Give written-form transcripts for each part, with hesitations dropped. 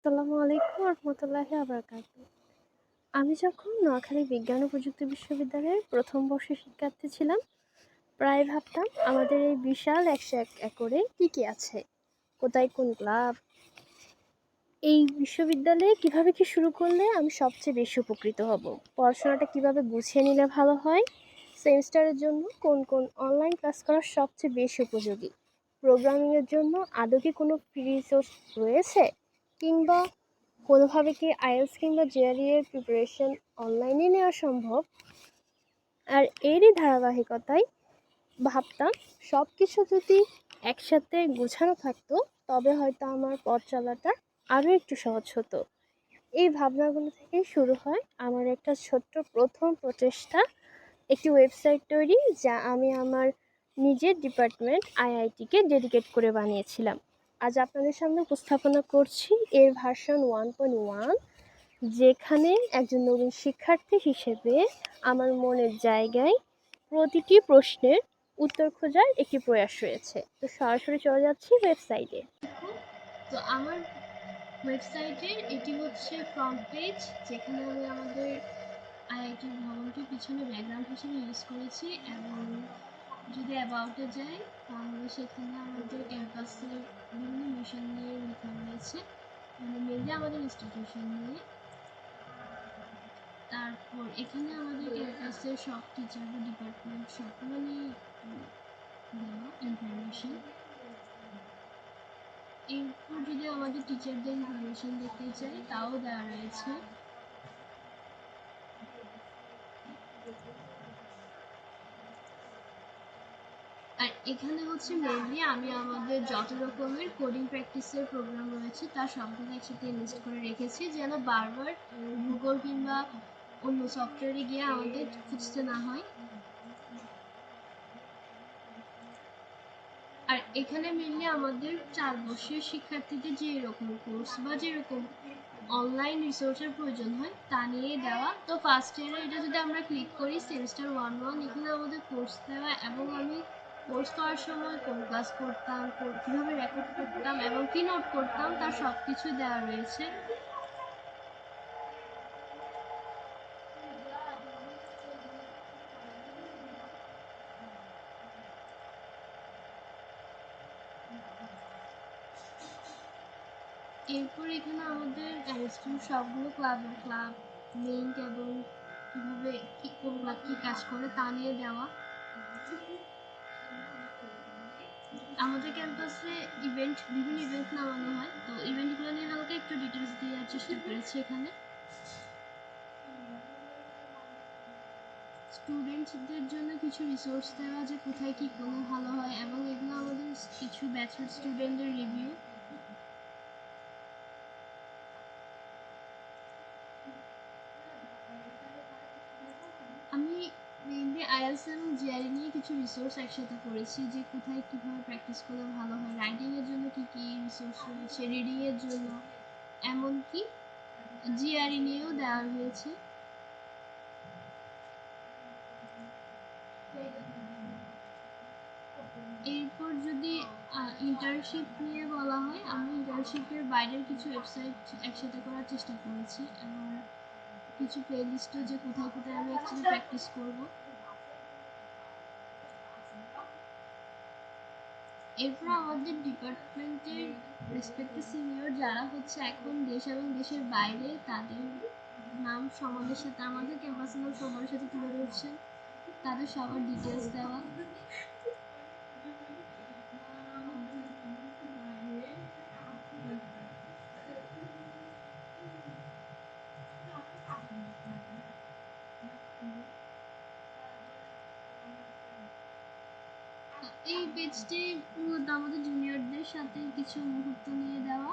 আসসালামু আলাইকুম রহমতুল্লাহি বারাকাতু। আমি যখন নোয়াখালী বিজ্ঞান ও প্রযুক্তি বিশ্ববিদ্যালয়ের প্রথম বর্ষের শিক্ষার্থী ছিলাম, প্রায় ভাবতাম আমাদের এই বিশাল 101 একরে কী কী আছে, কোথায় কোন ক্লাব, এই বিশ্ববিদ্যালয়ে কিভাবে কি শুরু করলে আমি সবচেয়ে বেশি উপকৃত হব, পড়াশোনাটা কিভাবে গুছিয়ে নিলে ভালো হয়, সেমিস্টারের জন্য কোন কোন অনলাইন ক্লাস করা সবচেয়ে বেশি উপযোগী, প্রোগ্রামিংয়ের জন্য আদৌ কি কোনো ফ্রি রিসোর্স রয়েছে, কিংবা কোনোভাবে কি আইএলটিএস কিংবা জেআরই এর প্রিপারেশন অনলাইনে নেওয়া সম্ভব। আর এরই ধারাবাহিকতায় ভাবতাম সব কিছু যদি একসাথে গোছানো থাকতো, তবে হয়তো আমার পথ চলাটা আরও একটু সহজ হতো। এই ভাবনাগুলো থেকেই শুরু হয় আমার একটা ছোট্ট প্রথম প্রচেষ্টা, একটি ওয়েবসাইট তৈরি, যা আমি আমার নিজের ডিপার্টমেন্ট আইআইটিকে ডেডিকেট করে বানিয়েছিলাম। আজ আপনাদের সামনে উপস্থাপনা করছি এর ভার্সন 1.1, যেখানে একজন নবীন শিক্ষার্থী হিসেবে আমার মনের জায়গায় প্রতিটি প্রশ্নের উত্তর খোঁজার একটি প্রয়াস রয়েছে। তো সরাসরি চলে যাচ্ছি ওয়েবসাইটে। তো আমার ওয়েবসাইটের এটি হচ্ছে ফ্রন্ট পেজ, যেখানে আমি আমাদের আইআইটি ভবনটির পিছনে ব্যাকগ্রাউন্ড হিসেবে ইউজ করেছি। এবং যদি অ্যাবাউটে যাই, তাহলে সেখানে আমাদের ক্যাম্পাসের বিভিন্ন মিশন নিয়ে লেখা রয়েছে, মানে মেনলি আমাদের ইনস্টিটিউশন নিয়ে। তারপর এখানে আমাদের ক্যাম্পাসের সব টিচার বা ডিপার্টমেন্ট সবগুলো নিয়ে একটু দেওয়া ইনফরমেশন। এরপর যদি আমাদের টিচারদের ইনফরমেশন দেখতে চাই, তাও দেওয়া রয়েছে। আর এখানে হচ্ছে মেনলি আমি আমাদের যত রকমের কোডিং প্র্যাকটিসের প্রোগ্রাম রয়েছে তার সবগুলো একসাথে লিস্ট করে রেখেছি, যেন বারবার গুগল কিংবা অন্য সফটওয়্যারে গিয়ে আমাদের খুঁজতে না হয়। আর এখানে মেনলি আমাদের 4 বর্ষের শিক্ষার্থীদের যে এরকম কোর্স বা যেরকম অনলাইন রিসোর্সের প্রয়োজন হয় তা নিয়ে দেওয়া। তো ফার্স্ট ইয়ারে এটা যদি আমরা ক্লিক করি, সেমিস্টার 1 এখানে আমাদের কোর্স দেওয়া, এবং আমি কোর্স করার সময় কোন ক্লাস করতাম, কীভাবে রেকর্ড করতাম এবং কি নোট করতাম, তার সব কিছু দেওয়া রয়েছে। এরপর এখানে আমাদের সবগুলো ক্লাব লিঙ্ক এবং কিভাবে কোন ক্লাব কি কাজ করে তা নিয়ে দেওয়া। আমাদের ক্যাম্পাসে বিভিন্ন ইভেন্ট নামানো হয়, তো ইভেন্টগুলো নিয়ে হালকা একটু ডিটেলস দেওয়ার চেষ্টা করেছি এখানে। স্টুডেন্টসদের জন্য কিছু রিসোর্স দেওয়া, যে কোথায় কি করলে ভালো হয়, এবং এগুলো আমাদের কিছু ব্যাচের স্টুডেন্টদের রিভিউ। আমি মেইনলি আইএলটিএস এবং জেআরই নিয়ে কিছু রিসোর্স একসাথে করেছি, যে কোথায় কিভাবে প্র্যাকটিস করলে ভালো হয়, রাইটিং এর জন্য কি কি রিসোর্স রয়েছে, রিডিং এর জন্য, এমনকি জিআরই নিয়েও দেওয়া হয়েছে। এরপর যদি ইন্টার্নশিপ নিয়ে বলা হয়, আমি ইন্টার্নশিপের বাইরের কিছু ওয়েবসাইট একসাথে করার চেষ্টা করেছি, এবং কিছু প্লে লিস্টও, যে কোথায় কোথায় আমি অ্যাকচুয়ালি প্র্যাকটিস করব। এরপর আমাদের ডিপার্টমেন্টের রেসপেক্টিভ সিনিয়র যারা হচ্ছে এখন দেশ এবং দেশের বাইরে, তাদের নাম সমানের সাথে, আমাদের ক্যাম্পাসের নাম সমানের সাথে তুলে ধরছেন, তাদের সবার ডিটেলস দেওয়া। এই পেজটি মূলত আমাদের জুনিয়রদের সাথে কিছু মুহূর্ত নিয়ে দেওয়া।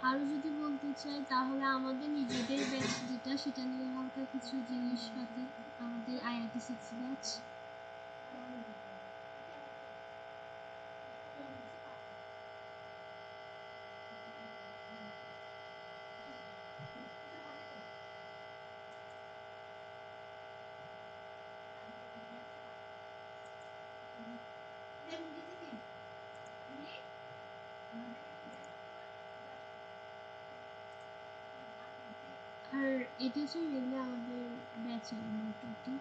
আরও যদি বলতে চাই, তাহলে আমাদের নিজেদের ব্যাচ যেটা, সেটা নিয়ে হালকা কিছু জিনিসপাতি, আমাদের আইআইটি 6 ব্যাচ। আর এটি হচ্ছে মেনলি আমাদের ব্যাচের মোটরটি।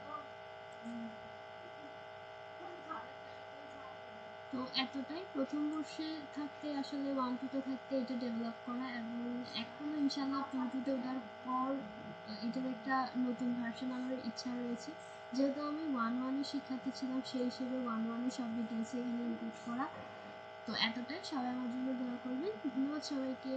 তো এতটাই প্রথম বর্ষে থাকতে আসলে 1-2-তে থাকতে এটা ডেভেলপ করা, এবং এখনো ইনশাল্লাহ 2-2-তে ওঠার পর এটার একটা নতুন ভার্সন আমার ইচ্ছা রয়েছে। যেহেতু আমি 1-1-এর শিক্ষার্থী ছিলাম, সেই হিসেবে 1-1-এর সব ডিটেলস এখানে ইনক্লুড করা। তো এতটাই, সবাই আমার জন্য দোয়া করবেন। ধন্যবাদ সবাইকে।